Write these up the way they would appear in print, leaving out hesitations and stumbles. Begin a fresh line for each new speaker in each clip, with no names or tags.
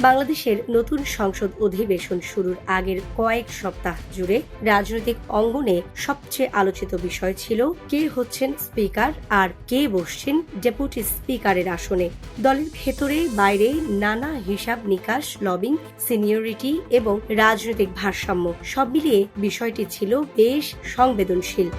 বাংলাদেশের নতুন সংসদ অধিবেশন শুরুর আগের কয়েক সপ্তাহ জুড়ে রাজনৈতিক অঙ্গনে সবচেয়ে আলোচিত বিষয় ছিল কে হচ্ছেন স্পিকার আর কে বসছেন ডেপুটি স্পিকারের আসনে। দলের ভেতরে বাইরে নানা হিসাব নিকাশ, লবিং, সিনিয়রিটি এবং রাজনৈতিক ভারসাম্য সব মিলিয়ে বিষয়টি ছিল বেশ সংবেদনশীল।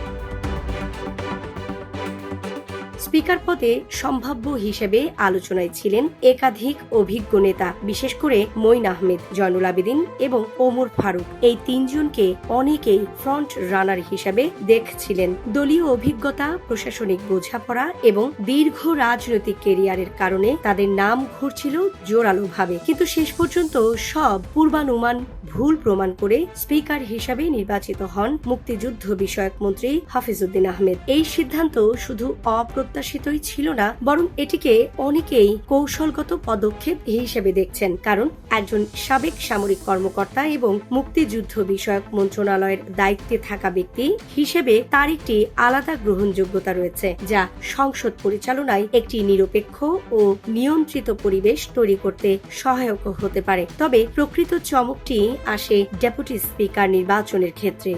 স্পিকার পদে সম্ভাব্য হিসেবে আলোচনায় ছিলেন একাধিক অভিজ্ঞ নেতা, বিশেষ করে মঈন আহমেদ, জয়নুল আবেদিন এবং ওমর ফারুক। এই তিনজনকে অনেকেই ফ্রন্ট রানার হিসেবে দেখছিলেন। দলীয় অভিজ্ঞতা, প্রশাসনিক বোঝাপড়া এবং দীর্ঘ রাজনৈতিক কেরিয়ারের কারণে তাদের নাম ঘুরছিল জোরালোভাবে। কিন্তু শেষ পর্যন্ত সব পূর্বানুমান ভুল প্রমাণ করে স্পিকার হিসাবে নির্বাচিত হন মুক্তিযুদ্ধ বিষয়ক মন্ত্রী হাফিজউদ্দিন আহমেদ। এই সিদ্ধান্ত শুধু অপ্রত্যাশিতই ছিল না, বরং এটিকে অনেকেই কৌশলগত পদক্ষেপ হিসেবে দেখছেন। কারণ একজন সাবেক সামরিক কর্মকর্তা এবং মুক্তিযুদ্ধ বিষয়ক মন্ত্রণালয়ের দায়িত্বে থাকা ব্যক্তি হিসেবে তার একটি আলাদা গ্রহণযোগ্যতা রয়েছে, যা সংসদ পরিচালনায় একটি নিরপেক্ষ ও নিয়ন্ত্রিত পরিবেশ তৈরি করতে সহায়ক হতে পারে। তবে প্রকৃত চমকটি আসে ডেপুটি স্পিকার নির্বাচনের ক্ষেত্রে।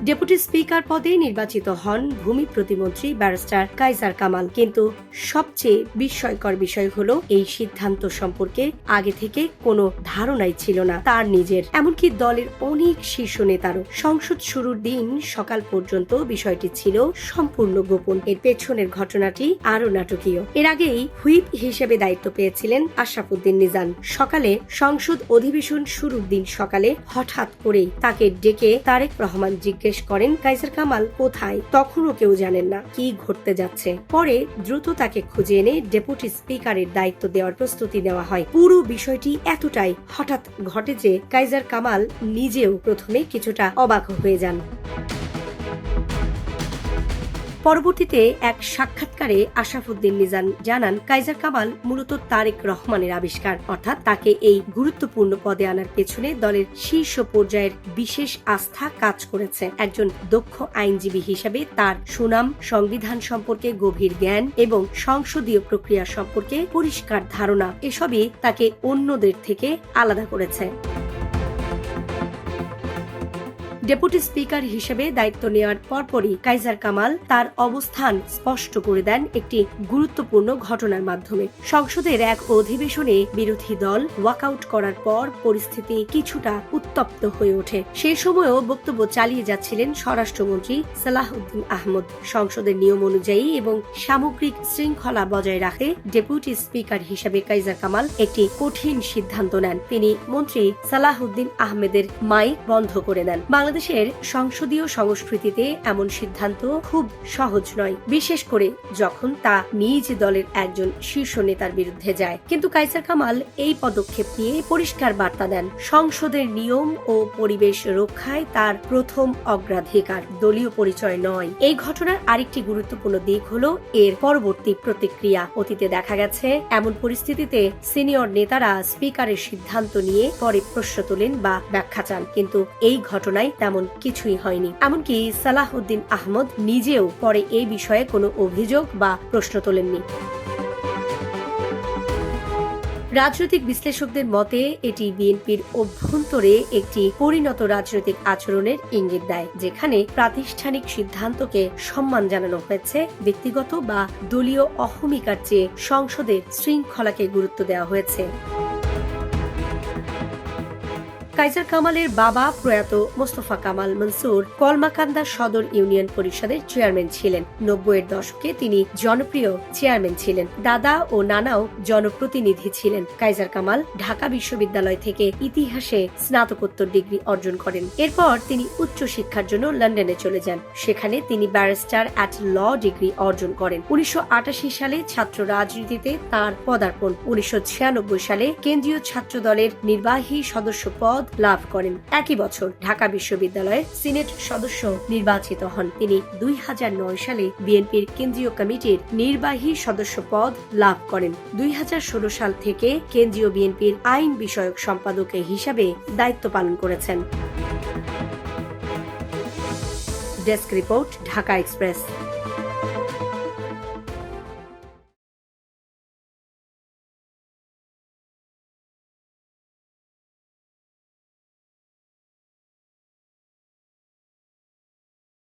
ডেপুটি স্পিকার পদে নির্বাচিত হন ভূমি প্রতিমন্ত্রী ব্যারিস্টার কাইজার কামাল। কিন্তু সবচেয়ে বিস্ময়কর বিষয় হলো এই সিদ্ধান্ত সম্পর্কে আগে থেকে কোনো ধারণাই ছিল না তার নিজের, এমনকি দলের অনেক শীর্ষ নেতারও। সংসদ শুরুর দিন সকাল পর্যন্ত বিষয়টি ছিল সম্পূর্ণ গোপন। এর পেছনের ঘটনাটি আরো নাটকীয়। এর আগেই হুইপ হিসেবে দায়িত্ব পেয়েছিলেন আশরাফুদ্দিন নিজাম। সকালে সংসদ অধিবেশন শুরুর দিন সকালে হঠাৎ করেই তাকে ডেকে তারেক রহমান জিজ্ঞেস করেন কাইজার কামাল কোথায়। তখনও কেউ জানেন না কি ঘটতে যাচ্ছে। পরে দ্রুত তাকে খুঁজে এনে ডেপুটি স্পিকারের দায়িত্ব দেওয়ার প্রস্তুতি নেওয়া হয়। পুরো বিষয়টি এতটাই হঠাৎ ঘটে যে কাইজার কামাল নিজেও প্রথমে কিছুটা অবাক হয়ে যান। পরবর্তীতে এক সাক্ষাৎকারে আশরাফুদ্দিন নিজাম জানান, কাইজার কামাল মূলত তারেক রহমানের আবিষ্কার, অর্থাৎ তাকে এই গুরুত্বপূর্ণ পদে আনার পেছনে দলের শীর্ষ পর্যায়ের বিশেষ আস্থা কাজ করেছে। একজন দক্ষ আইনজীবী হিসেবে তার সুনাম, সংবিধান সম্পর্কে গভীর জ্ঞান এবং সংসদীয় প্রক্রিয়া সম্পর্কে পরিষ্কার ধারণা এসবই তাকে অন্যদের থেকে আলাদা করেছে। ডেপুটি স্পিকার হিসেবে দায়িত্ব নেওয়ার পরপরই কাইজার কামাল তার অবস্থান স্পষ্ট করে দেন একটি গুরুত্বপূর্ণ ঘটনার মাধ্যমে। সংসদের এক অধিবেশনে বিরোধী দল ওয়াকআউট করার পর পরিস্থিতি কিছুটা উত্তপ্ত হয়ে ওঠে। সেই সময়ও বক্তব্য চালিয়ে যাচ্ছিলেন স্বরাষ্ট্রমন্ত্রী সালাহউদ্দিন আহমদ। সংসদের নিয়ম অনুযায়ী এবং সামগ্রিক শৃঙ্খলা বজায় রাখে ডেপুটি স্পিকার হিসেবে কাইজার কামাল একটি কঠিন সিদ্ধান্ত নেন। তিনি মন্ত্রী সালাহউদ্দিন আহমেদের মাইক বন্ধ করে দেন। বাংলাদেশের সংসদীয় সংস্কৃতিতে এমন সিদ্ধান্ত খুব সহজ নয়, বিশেষ করে যখন তা নিজ দলের একজন শীর্ষ নেতার বিরুদ্ধে যায়। কিন্তু কাইজার কামাল এই পদক্ষেপ নিয়ে পরিষ্কার বার্তা দেন, সংসদের নিয়ম ও পরিবেশ রক্ষায় তার প্রথম অগ্রাধিকার, দলীয় পরিচয় নয়। এই ঘটনার আরেকটি গুরুত্বপূর্ণ দিক হলো এর পরবর্তী প্রতিক্রিয়া। অতীতে দেখা গেছে এমন পরিস্থিতিতে সিনিয়র নেতারা স্পিকারের সিদ্ধান্ত নিয়ে পরে প্রশ্ন তোলেন বা ব্যাখ্যা চান, কিন্তু এই ঘটনায় তেমন কিছুই হয়নি। এমনকি সালাহউদ্দিন আহমদ নিজেও পরে এই বিষয়ে কোনো অভিযোগ বা প্রশ্ন তোলেননি। রাজনৈতিক বিশ্লেষকদের মতে এটি বিএনপির অভ্যন্তরে একটি পরিণত রাজনৈতিক আচরণের ইঙ্গিত দেয়, যেখানে প্রাতিষ্ঠানিক সিদ্ধান্তকে সম্মান জানানো হয়েছে, ব্যক্তিগত বা দলীয় অহমিকার চেয়ে সংসদের শৃঙ্খলাকে গুরুত্ব দেওয়া হয়েছে। কাইজার কামালের বাবা প্রয়াত মোস্তফা কামাল মনসুর কলমাকান্দা সদর ইউনিয়ন পরিষদের চেয়ারম্যান ছিলেন। 90-এর দশকে তিনি জনপ্রিয় চেয়ারম্যান ছিলেন। দাদা ও নানাও জনপ্রতিনিধি ছিলেন। কাইজার কামাল ঢাকা বিশ্ববিদ্যালয় থেকে ইতিহাসে স্নাতকোত্তর ডিগ্রি অর্জন করেন। এরপর তিনি উচ্চশিক্ষার জন্য লন্ডনে চলে যান। সেখানে তিনি ব্যারিস্টার অ্যাট ল ডিগ্রি অর্জন করেন। 1988 সালে ছাত্র রাজনীতিতে তার পদার্পণ। 1996 সালে কেন্দ্রীয় ছাত্র দলের নির্বাহী সদস্য পদ লাভ করেন। একই বছর ঢাকা বিশ্ববিদ্যালয়ের সিনেট সদস্য নির্বাচিত হন। তিনি 2009 সালে বিএনপির কেন্দ্রীয় কমিটির নির্বাহী সদস্য পদ লাভ করেন। 2016 সাল থেকে কেন্দ্রীয় বিএনপির আইন বিষয়ক সম্পাদক হিসাবে দায়িত্ব পালন করেছেন। Desk report, Dhaka express.